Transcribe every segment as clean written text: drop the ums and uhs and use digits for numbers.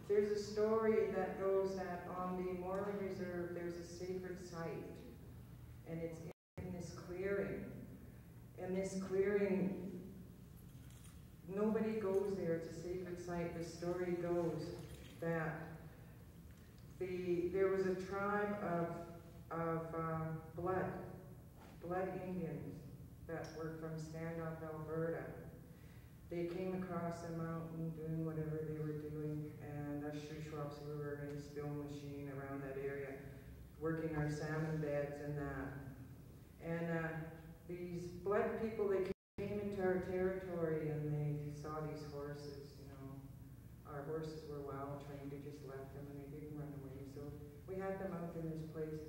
there's a story that goes that on the Morley Reserve there's a sacred site, and it's in this clearing. And this clearing, nobody goes there, it's a sacred site. The story goes that there was a tribe of blood Indians that were from Standoff, Alberta. They came across a mountain doing whatever they were doing, and us Shuswaps, we were in a spill machine around that area, working our salmon beds and that. And these blood people, they came into our territory and they saw these horses, you know. Our horses were well trained, they just left them and they didn't run away. So we had them out in this place.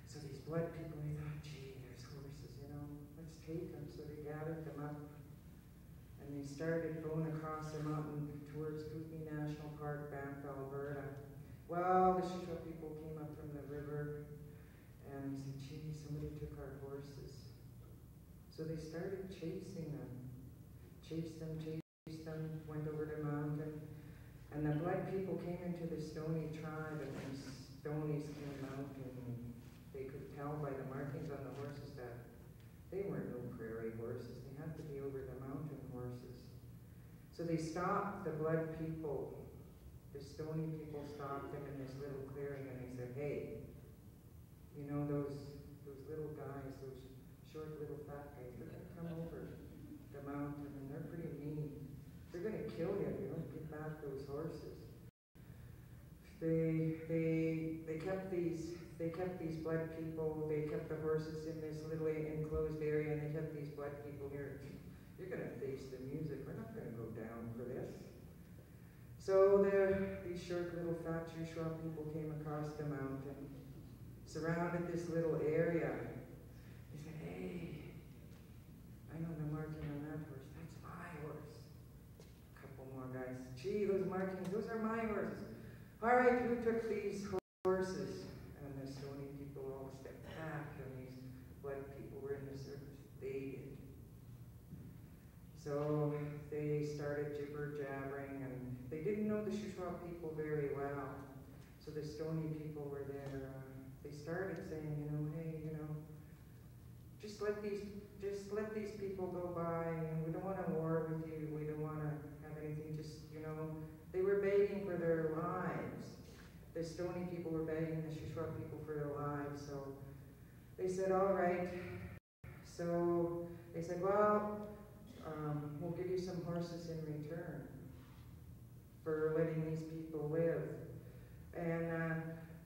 So these blood people, they thought, gee, there's horses, you know, let's take them. So they gathered them up. And they started going across the mountain towards Kootenai National Park, Banff, Alberta. Well, the Shuswap people came up from the river and said, gee, somebody took our horses. So they started chasing them. Chased them, went over the mountain. And the blood people came into the Stoney tribe, and these Stonies came out, and they could tell by the markings on the horses that they weren't no prairie horses. They had to be over the mountain horses. So they stopped the blood people. The Stoney people stopped them in this little clearing, and they said, hey, you know those little guys, those short little fat guys, they're going to come over the mountain, and they're pretty mean. They're going to kill you if you don't get back those horses. They kept these blood people, they kept the horses in this little enclosed area, and they kept these blood people here. You're going to face the music. We're not going to go down for this. So these short little fat Shuswap people came across the mountain, surrounded this little area. They said, hey, I know the marking on that horse. That's my horse. A couple more guys. Gee, those markings, those are my horses. All right, who took these horses? And the Stoney people all stepped back, and these blood people were in the service. They did. So they started jibber-jabbering, and they didn't know the Shuswap people very well. So the Stoney people were there. They started saying, you know, hey, you know, just let these people go by. And we don't want to war with you. We don't want to have anything. Just, you know, they were begging for their lives. The Stoney people were begging the Shuswap people for their lives. So they said, all right. So they said, well, we'll give you some horses in return for letting these people live. And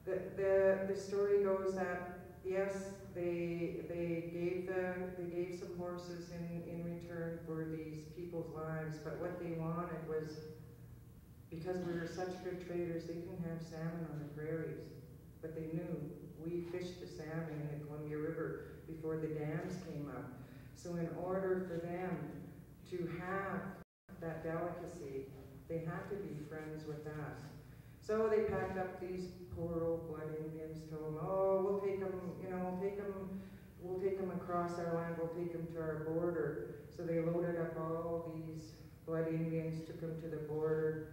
the story goes that yes, they gave some horses in return for these people's lives, but what they wanted was, because we were such good traders, they didn't have salmon on the prairies, but they knew we fished the salmon in the Columbia River before the dams came up. So in order for them to have that delicacy, they had to be friends with us. So they packed up these poor old blood Indians, told them, oh, we'll take them, you know, we'll take them across our land, we'll take them to our border. So they loaded up all these blood Indians, took them to the border,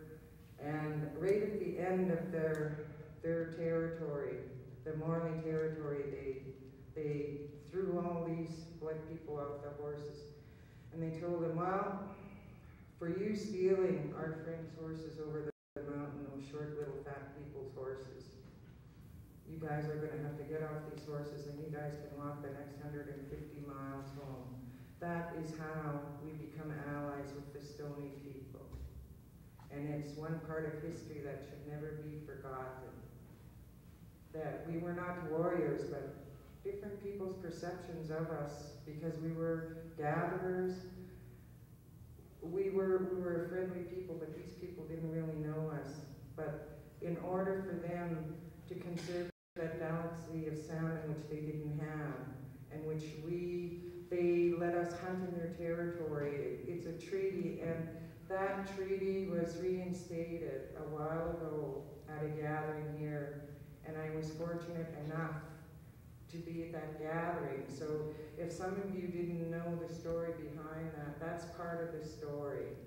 and right at the end of their territory, the Morley territory, they threw all these blood people off the horses. And they told them, well, for you stealing our friends' horses over the mountain, those short little fat people's horses, you guys are going to have to get off these horses, and you guys can walk the next 150 miles home. That is how we become allies with the Stoney people. And it's one part of history that should never be forgotten. That we were not warriors, but different people's perceptions of us, because we were gatherers. We were a friendly people, but these people didn't really know us. But in order for them to conserve that delicacy of salmon, which they didn't have, and which they let us hunt in their territory. It's a treaty, and that treaty was reinstated a while ago at a gathering here, and I was fortunate enough to be at that gathering. So if some of you didn't know the story behind that, that's part of the story.